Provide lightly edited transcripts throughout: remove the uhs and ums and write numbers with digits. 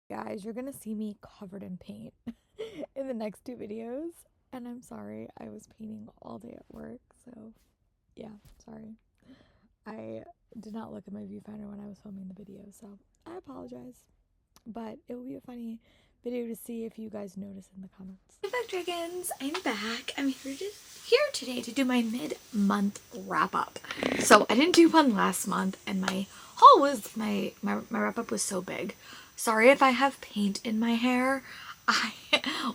Guys, you're gonna see me covered in paint in the next two videos. And I'm sorry, I was painting all day at work, so yeah, sorry. I did not look at my viewfinder when I was filming the video, so I apologize. But it will be a funny video to see if you guys notice in the comments. Hey back dragons, I'm back. I'm here today to do my mid-month wrap-up. So I didn't do one last month, and my haul was my wrap-up was so big. Sorry if I have paint in my hair. I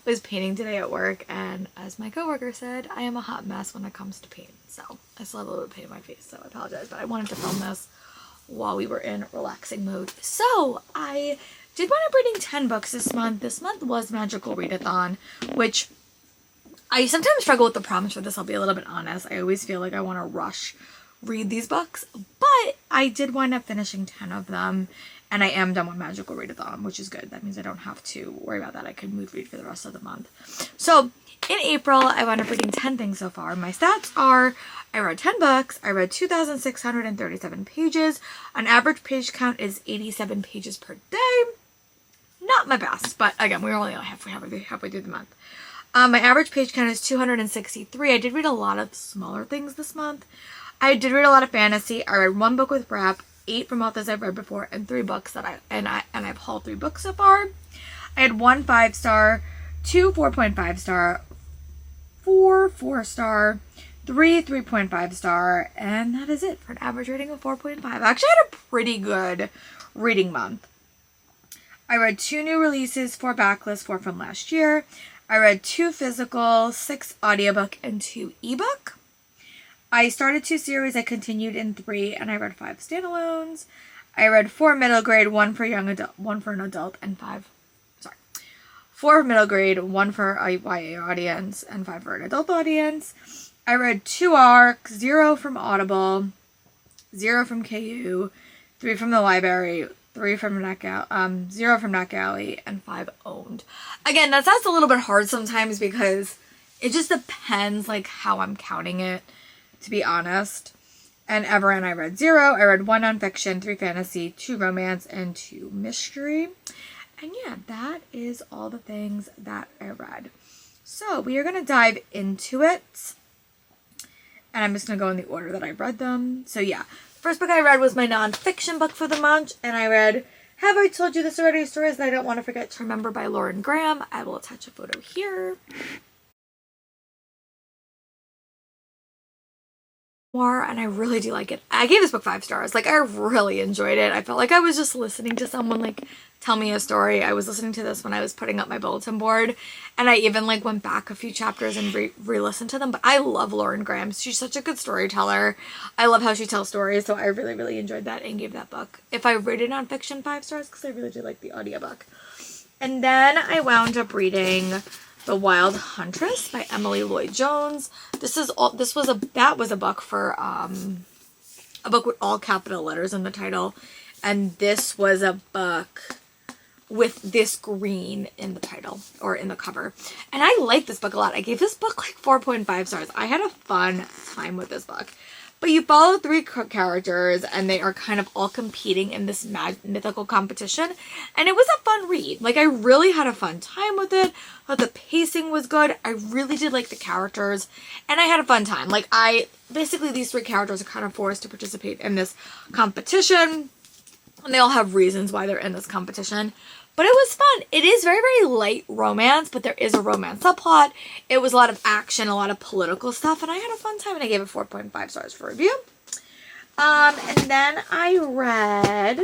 was painting today at work, and as my coworker said, I am a hot mess when it comes to paint. So I still have a little bit of paint in my face, so I apologize, but I wanted to film this while we were in relaxing mode. So I did wind up reading 10 books this month. This month was Magical Readathon, which I sometimes struggle with the prompts for this, I'll be a little bit honest. I always feel like I want to rush read these books, but I did wind up finishing 10 of them, and I am done with Magical Readathon, which is good. That means I don't have to worry about that. I can mood read for the rest of the month. So in April, I wound up reading 10 things so far. My stats are, I read 10 books, I read 2,637 pages, an average page count is 87 pages per day. Not my best, but again, we're only halfway through the month. My average page count is 263. I did read a lot of smaller things this month. I did read a lot of fantasy. I read one book with Wrap, 8 from authors I've read before, and 3 books that I've hauled 3 books so far. I had 1 5-star, 2 4.5 star, 4 4-star, 3 3.5 star, and that is it for an average rating of 4.5. I actually had a pretty good reading month. I read 2 new releases, 4 backlists, 4 from last year. I read 2 physical, 6 audiobook, and 2 ebook. I started 2 series, I continued in 3, and I read 5 standalones. I read 4 middle grade, 1 for young adult, 1 for an adult, and 4 middle grade, 1 for a YA audience, and 5 for an adult audience. I read 2 ARCs, 0 from Audible, 0 from KU, 3 from the library, 3 from 0 from NetGalley, and 5 owned. Again, that sounds a little bit hard sometimes because it just depends like how I'm counting it, to be honest. And Everend, I read 0. I read 1 nonfiction, 3 fantasy, 2 romance, and 2 mystery. And yeah, that is all the things that I read. So we are going to dive into it. And I'm just going to go in the order that I read them. So yeah, first book I read was my nonfiction book for the month. And I read Have I Told You This Already? Stories That I Don't Want to Forget to Remember by Lauren Graham. I will attach a photo here. And I really do like it. I gave this book 5 stars. Like, I really enjoyed it. I felt like I was just listening to someone like tell me a story. I was listening to this when I was putting up my bulletin board, and I even like went back a few chapters and re-listened to them. But I love Lauren Graham. She's such a good storyteller. I love how she tells stories, so I really enjoyed that and gave that book, if I rated nonfiction, 5 stars, because I really did like the audiobook. And then I wound up reading The Wild Huntress by Emily Lloyd Jones. That was a book for a book with all capital letters in the title, and this was a book with this green in the title or in the cover. And I like this book a lot. I gave this book like 4.5 stars. I had a fun time with this book. But you follow 3 characters, and they are kind of all competing in this mythical competition. And it was a fun read. Like, I really had a fun time with it. I thought the pacing was good. I really did like the characters. And I had a fun time. Like, basically, these 3 characters are kind of forced to participate in this competition. And they all have reasons why they're in this competition. But it was fun. It is very light romance, but there is a romance subplot. It was a lot of action, a lot of political stuff, and I had a fun time, and I gave it 4.5 stars for review. And then I read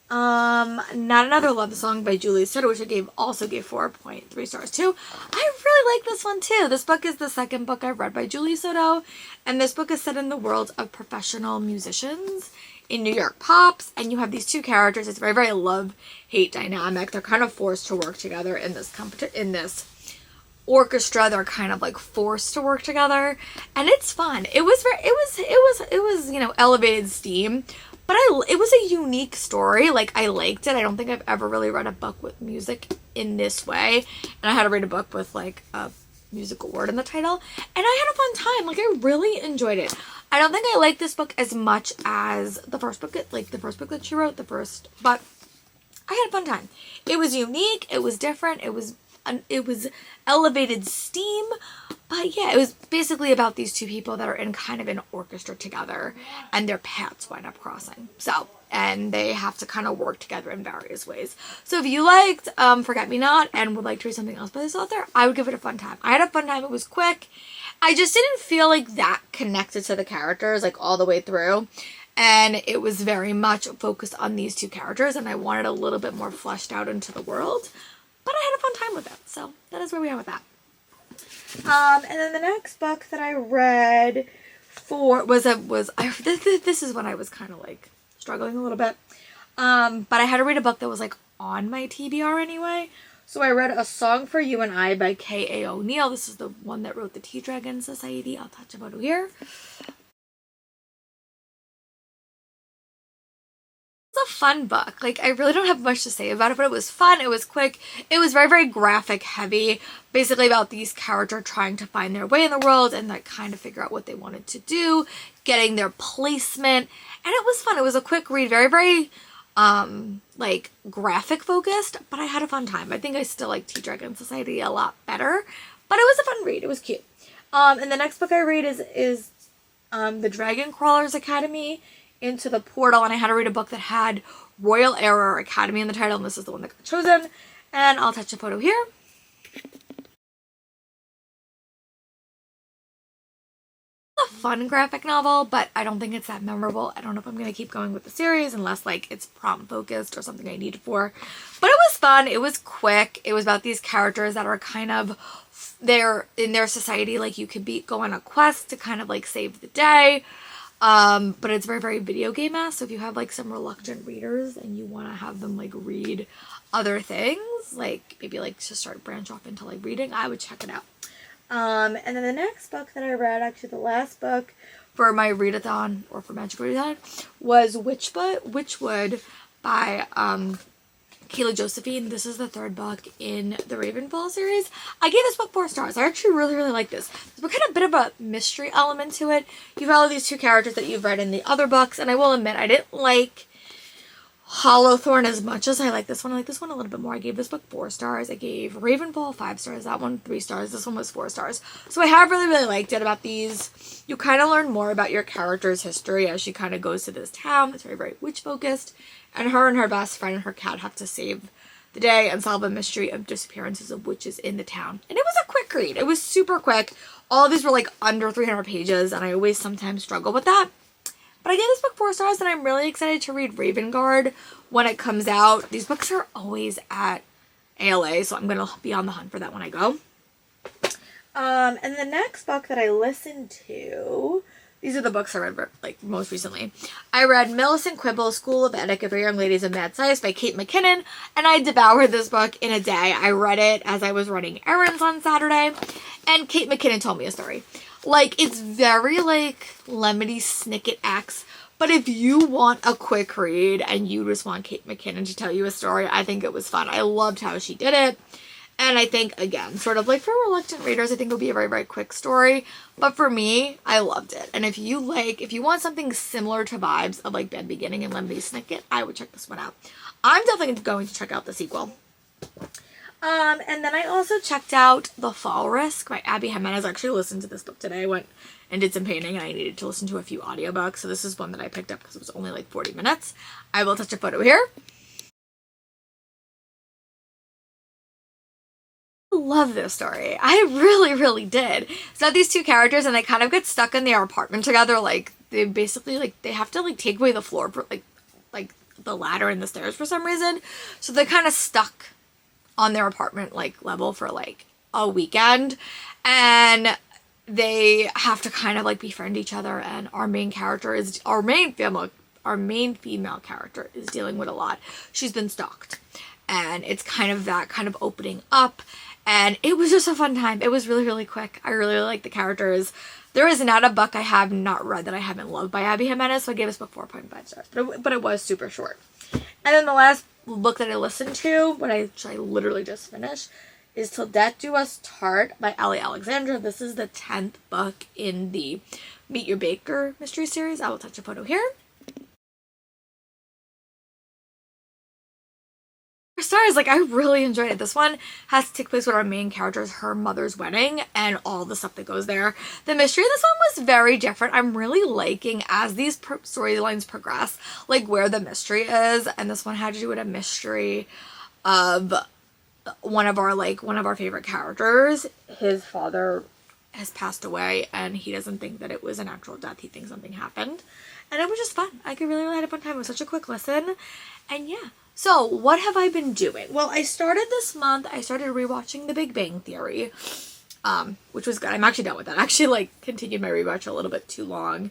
Not Another Love Song by Julie Soto, which I also gave 4.3 stars to. I really like this one too. This book is the second book I've read by Julie Soto, and this book is set in the world of professional musicians in New York pops, and you have these 2 characters. It's very love-hate dynamic. They're kind of forced to work together in this orchestra. They're kind of like forced to work together, and it's fun. It was elevated steam, but it was a unique story. Like, I liked it. I don't think I've ever really read a book with music in this way, and I had to read a book with like a musical word in the title, and I had a fun time. Like, I really enjoyed it. I don't think I like this book as much as the first book that she wrote, but I had a fun time. It was unique, it was different, it was elevated steam, but yeah, it was basically about these two people that are in kind of an orchestra together, and their paths wind up crossing. So, and they have to kind of work together in various ways. So if you liked Forget Me Not and would like to read something else by this author, I would give it a fun time. I had a fun time. It was quick. I just didn't feel like that connected to the characters like all the way through. And it was very much focused on these two characters, and I wanted a little bit more fleshed out into the world. But I had a fun time with it, so that is where we are with that. And then the next book that I read this is when I was kind of like struggling a little bit. But I had to read a book that was like on my TBR anyway. So I read A Song for You and I by K.A. O'Neill. This is the one that wrote the Tea Dragon Society. I'll touch about it here. It's a fun book. Like, I really don't have much to say about it, but it was fun. It was quick. It was very, very graphic heavy. Basically about these characters trying to find their way in the world and like kind of figure out what they wanted to do, getting their placement. And it was fun. It was a quick read. Very, very like graphic focused, but I had a fun time. I think I still like Tea Dragon Society a lot better, but it was a fun read. It was cute. And the next book I read is The Dragon Crawlers Academy Into the Portal, and I had to read a book that had Royal Error Academy in the title, and this is the one that got chosen. And I'll touch a photo here. It's a fun graphic novel, but I don't think it's that memorable. I don't know if I'm going to keep going with the series unless like it's prompt focused or something I need it for. But it was fun. It was quick. It was about these characters that are kind of they're in their society, like you could go on a quest to kind of like save the day. But it's very, very video game-esque. So if you have like some reluctant readers and you want to have them like read other things, like maybe like to start branch off into like reading, I would check it out. And then the next book that I read, actually the last book for my readathon or for Magic Readathon, was Witchwood by Kayla Josephine. This is the third book in the Ravenfall series. I gave this book 4 stars. I actually really, really like this. This book had a bit of a mystery element to it. You follow these two characters that you've read in the other books, and I will admit I didn't like Hollowthorn as much as I like this one. I like this one a little bit more. I gave this book 4 stars. I gave Ravenfall 5 stars. That one 3 stars. This one was 4 stars. So I have really, really liked it. About these, you kind of learn more about your character's history as she kind of goes to this town. It's very, very witch focused. And her best friend and her cat have to save the day and solve a mystery of disappearances of witches in the town. And it was a quick read. It was super quick. All of these were like under 300 pages, and I always sometimes struggle with that. But I gave this book 4 stars, and I'm really excited to read Ravengard when it comes out. These books are always at ALA, so I'm going to be on the hunt for that when I go. And the next book that I listened to, these are the books I read like most recently. I read Millicent Quibble, School of Etiquette for Young Ladies of Mad Science by Kate McKinnon, and I devoured this book in a day. I read it as I was running errands on Saturday, and Kate McKinnon told me a story. Like, it's very like Lemony Snicket-esque, but if you want a quick read and you just want Kate McKinnon to tell you a story, I think it was fun. I loved how she did it. And I think, again, sort of like for reluctant readers, I think it'll be a very, very quick story. But for me, I loved it. And if you want something similar to vibes of like Bad Beginning and Lemony Snicket, I would check this one out. I'm definitely going to check out the sequel. And then I also checked out The Fall Risk by Abby Jimenez. I actually listened to this book today. I went and did some painting, and I needed to listen to a few audiobooks. So this is one that I picked up because it was only like 40 minutes. I will touch a photo here. Love this story. I really, really did. So these two characters, and they kind of get stuck in their apartment together. Like, they basically, like, they have to, like, take away the floor for, like the ladder and the stairs for some reason. So they're kind of stuck on their apartment, like, level for, like, a weekend. And they have to kind of, like, befriend each other. And our main female character is dealing with a lot. She's been stalked. And it's kind of that kind of opening up. And it was just a fun time. It was really, really quick. I really, really liked the characters. There is not a book I have not read that I haven't loved by Abby Jimenez, so I gave this book 4.5 stars. But it was super short. And then the last book that I listened to, which I literally just finished, is Till Death Do Us Part by Ellie Alexandra. This is the 10th book in the Meet Your Baker mystery series. I will touch a photo here. stars. Like, I really enjoyed it. This one has to take place with our main characters, her mother's wedding, and all the stuff that goes there. The mystery of this one was very different. I'm really liking, as these storylines progress, like, where the mystery is. And this one had to do with a mystery of one of our favorite characters. His father has passed away, and he doesn't think that it was an actual death. He thinks something happened. And it was just fun. I really had a fun time. It was such a quick listen. And yeah. So, what have I been doing? Well, I started this month, I started rewatching The Big Bang Theory, which was good. I'm actually done with that. I actually, like, continued my rewatch a little bit too long.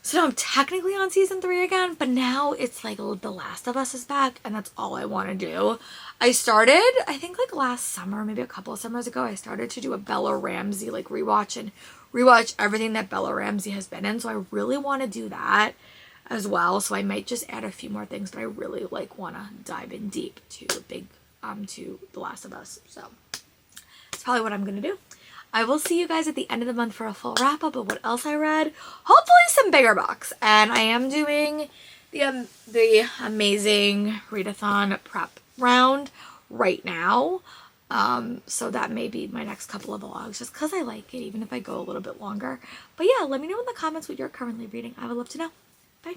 So now I'm technically on season 3 again, but now it's like The Last of Us is back, and that's all I want to do. I started, I think, like, last summer, maybe a couple of summers ago, I started to do a Bella Ramsey, like, rewatch everything that Bella Ramsey has been in, so I really want to do that as well. So I might just add a few more things, but I really, like, want to dive in deep to The Last of Us. So that's probably what I'm going to do. I will see you guys at the end of the month for a full wrap up of what else I read. Hopefully some bigger books. And I am doing the amazing readathon prep round right now. So that may be my next couple of vlogs, just because I like it, even if I go a little bit longer. But yeah, let me know in the comments what you're currently reading. I would love to know. Bye.